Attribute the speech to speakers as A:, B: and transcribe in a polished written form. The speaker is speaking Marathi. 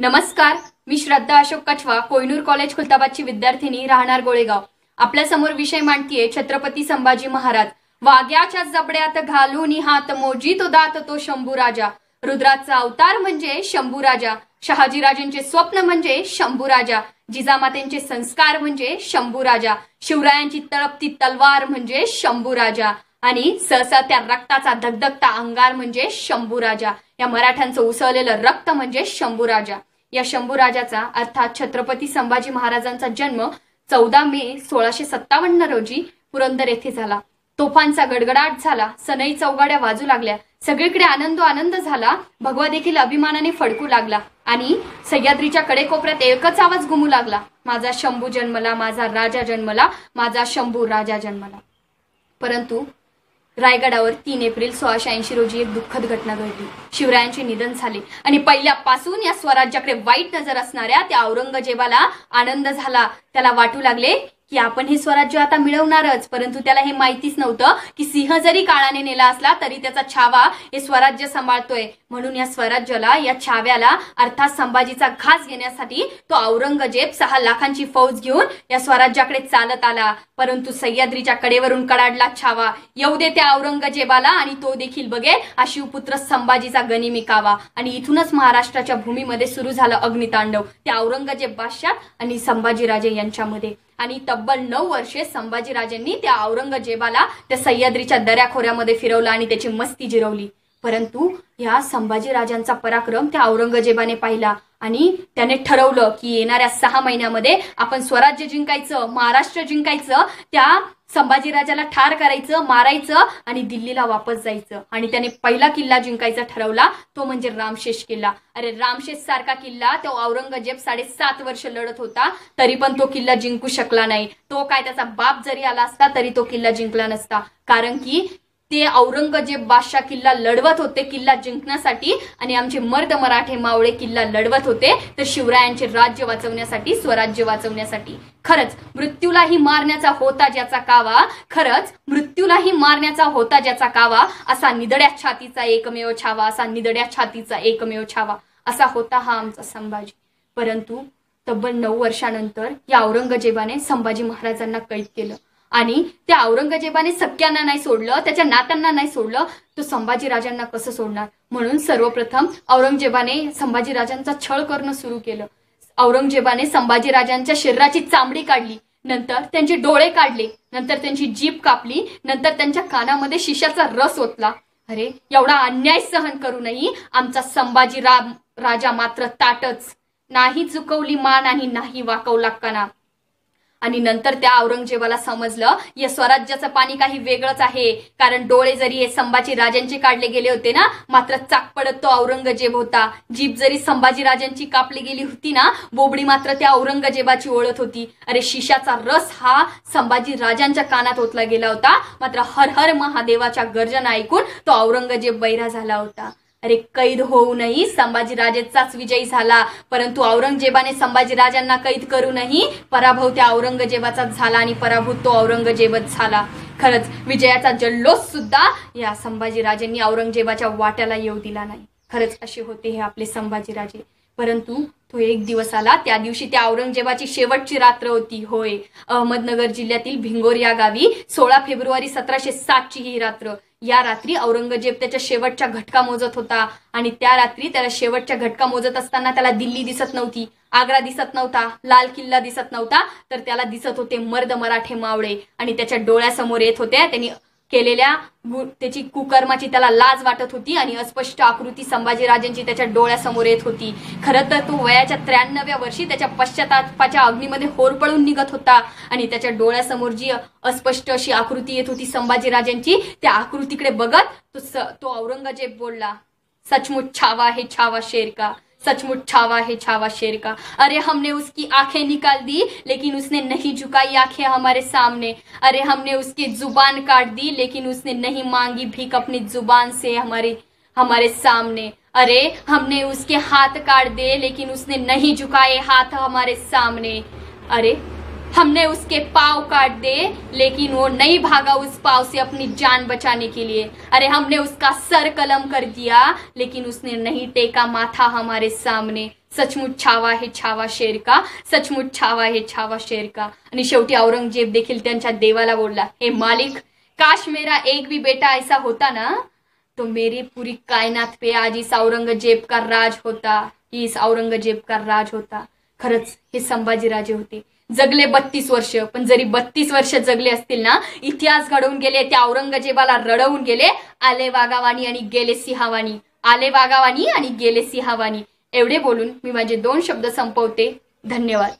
A: नमस्कार, मी श्रद्धा अशोक कछवा, कोयनूर कॉलेज खुलताबादची विद्यार्थिनी, राहणार गोळेगाव. आपल्या समोर विषय मांडतीये छत्रपती संभाजी महाराज. वाघ्याच्या जबड्यात घालून हात मोजी तो दात तो शंभूराजा. रुद्राचा अवतार म्हणजे शंभूराजा. शहाजीराजेंचे स्वप्न म्हणजे शंभूराजा. जिजामातेंचे संस्कार म्हणजे शंभूराजा. शिवरायांची तळपती तलवार म्हणजे शंभूराजा. आणि सहसा त्या रक्ताचा धगधगता अंगार म्हणजे शंभूराजा. या मराठ्यांचं उसळलेलं रक्त म्हणजे शंभूराजा. या शंभूराजाचा अर्थात छत्रपती संभाजी महाराजांचा जन्म 14 मे 1657 रोजी पुरंदर येथे झाला. तोफांचा गडगडाट झाला. सनई चौगाड्या वाजू लागल्या. सगळीकडे आनंद झाला. भगवा देखील अभिमानाने फडकू लागला आणि सह्याद्रीच्या कडेकोपऱ्यात एकच आवाज घुमू लागला, माझा शंभू जन्मला, माझा राजा जन्मला, माझा शंभू राजा जन्मला. परंतु रायगडावर 3 एप्रिल 1680 रोजी एक दुःखद घटना घडली. शिवरायांचे निधन झाले आणि पहिल्यापासून या स्वराज्याकडे वाईट नजर असणाऱ्या त्या औरंगजेबाला आनंद झाला. त्याला वाटू लागले की आपण हे स्वराज्य आता मिळवणारच. परंतु त्याला हे माहितीच नव्हतं की सिंह जरी काळाने नेला असला तरी त्याचा छावा हे स्वराज्य सांभाळतोय. म्हणून या स्वराज्याला, या छाव्याला अर्थात संभाजीचा घास घेण्यासाठी तो औरंगजेब 6 लाखांची फौज घेऊन या स्वराज्याकडे चालत आला. परंतु सह्याद्रीच्या कडेवरून कडाडला छावा. येऊ दे त्या औरंगजेबाला आणि तो देखील बघेल हा शिवपुत्र संभाजीचा गनिमी कावा. आणि इथूनच महाराष्ट्राच्या भूमीमध्ये सुरू झालं अग्नितांडव त्या औरंगजेब बादशाह आणि संभाजीराजे यांच्यामध्ये. आणि तब्बल 9 वर्षे संभाजीराजांनी त्या औरंगजेबाला त्या सह्याद्रीच्या दऱ्याखोऱ्यामध्ये फिरवलं आणि त्याची मस्ती जिरवली. परंतु या संभाजीराजांचा पराक्रम त्या औरंगजेबाने पाहिला आणि त्याने ठरवलं की येणाऱ्या 6 महिन्यामध्ये आपण स्वराज्य जिंकायचं, महाराष्ट्र जिंकायचं, त्या संभाजीराजाला ठार करायचं, मारायचं आणि दिल्लीला वापस जायचं. आणि त्याने पहिला किल्ला जिंकायचा ठरवला, तो म्हणजे रामशेष किल्ला. अरे रामशेष सारखा किल्ला तो औरंगजेब 7.5 वर्ष लढत होता तरी पण तो किल्ला जिंकू शकला नाही. तो काय त्याचा बाप जरी आला असता तरी तो किल्ला जिंकला नसता. कारण की ते औरंगजेब बादशाह किल्ला लढवत होते किल्ला जिंकण्यासाठी आणि आमचे मर्द मराठे मावळे किल्ला लढवत होते तर शिवरायांचे राज्य वाचवण्यासाठी, स्वराज्य वाचवण्यासाठी. खरंच मृत्यूलाही मारण्याचा होता ज्याचा कावा, खरंच मृत्यूलाही मारण्याचा होता ज्याचा कावा, असा निधड्या छातीचा एकमेव छावा, असा निधड्या छातीचा एकमेव छावा, असा होता हा आमचा संभाजी. परंतु तब्बल 9 वर्षानंतर या औरंगजेबाने संभाजी महाराजांना कैद केलं आणि त्या औरंगजेबाने सख्यांना नाही सोडलं, त्याच्या नात्यांना नाही सोडलं, तो संभाजीराजांना कसं सोडणार. म्हणून सर्वप्रथम औरंगजेबाने संभाजीराजांचा छळ करणं सुरू केलं. औरंगजेबाने संभाजीराजांच्या शरीराची चामडी काढली, नंतर त्यांचे डोळे काढले, नंतर त्यांची जीभ कापली, नंतर त्यांच्या कानामध्ये शिशाचा रस ओतला. अरे एवढा अन्याय सहन करूनही आमचा संभाजी राजा मात्र ताटच, नाही झुकवली मान आणि नाही वाकवला कणा. आणि नंतर त्या औरंगजेबाला समजलं या स्वराज्याचं पाणी काही वेगळंच आहे. कारण डोळे जरी हे संभाजी राजांचे काढले गेले होते ना, मात्र चाक पडत तो औरंगजेब होता. जीभ जरी संभाजी राजांची कापली गेली होती ना, बोबडी मात्र त्या औरंगजेबाची ओळख होती. अरे शिशाचा रस हा संभाजी राजांच्या कानात ओतला गेला होता, मात्र हर हर महादेवाच्या गर्जना ऐकून तो औरंगजेब बहिरा झाला होता. अरे कैद होऊनही संभाजीराजेचाच विजयी झाला. परंतु औरंगजेबाने संभाजीराजांना कैद करूनही पराभव त्या औरंगजेबाचाच झाला आणि पराभूत तो औरंगजेबच झाला. खरंच विजयाचा जल्लोष सुद्धा या संभाजीराजांनी औरंगजेबाच्या वाट्याला येऊ दिला नाही. खरंच असे होते हे आपले संभाजीराजे. परंतु तो एक दिवस आला, त्या दिवशी त्या औरंगजेबाची शेवटची रात्र होती. होय, अहमदनगर जिल्ह्यातील भिंगोर या गावी 16 फेब्रुवारी 1707 ही रात्र. या रात्री औरंगजेब त्याच्या शेवटच्या घटका मोजत होता आणि त्या रात्री त्याला शेवटच्या घटका मोजत असताना त्याला दिल्ली दिसत नव्हती, आग्रा दिसत नव्हता, लाल किल्ला दिसत नव्हता, तर त्याला दिसत होते मर्द मराठे मावळे आणि त्याच्या डोळ्यासमोर येत होत्या त्यांनी केलेल्या त्याची कुकर्माची त्याला लाज वाटत होती आणि अस्पष्ट आकृती संभाजीराजांची त्याच्या डोळ्यासमोर येत होती. खरं तर तो वयाच्या 93व्या वर्षी त्याच्या पश्चातापाच्या अग्नीमध्ये होरपळून निघत होता आणि त्याच्या डोळ्यासमोर जी अस्पष्ट अशी आकृती येत होती संभाजीराजांची, त्या आकृतीकडे बघत तो औरंगजेब बोलला, सचमुच छावा है छावा शेर का, सचमुच छावा है छावा शेर का. अरे हमने उसकी आंखें निकाल दी लेकिन उसने नहीं झुकाई आंखें हमारे सामने. अरे हमने उसकी जुबान काट दी लेकिन उसने नहीं मांगी भीख अपनी जुबान से हमारे सामने. अरे हमने उसके हाथ काट दिए लेकिन उसने नहीं झुकाए हाथ हमारे सामने. अरे हमने उसके पाँव काट दे लेकिन वो नहीं भागा उस पाँव से अपनी जान बचाने के लिए। अरे हमने उसका सर कलम कर दिया लेकिन उसने नहीं टेका माथा हमारे सामने। सचमुच छावा शेर का, सचमुच छावा शेर का। आणि शेवटी औरंगजेब देखील त्यांच्या देवाला बोलला, हे मालिक, काश मेरा एक भी बेटा ऐसा होता ना तो मेरी पूरी कायनात पे आज इस औरंगजेब का राज होता, इस औरंगजेब का राज होता। खरंच हे संभाजीराजे होते, जगले 32 वर्ष, पण जरी 32 वर्ष जगले असतील ना, इतिहास घडवून गेले, त्या औरंगजेबाला रडवून गेले, आले वाघावानी आणि गेले सिंहावानी, आले वाघावानी आणि गेले सिंहावानी। एवढे बोलून मी माझे 2 शब्द संपवते। धन्यवाद।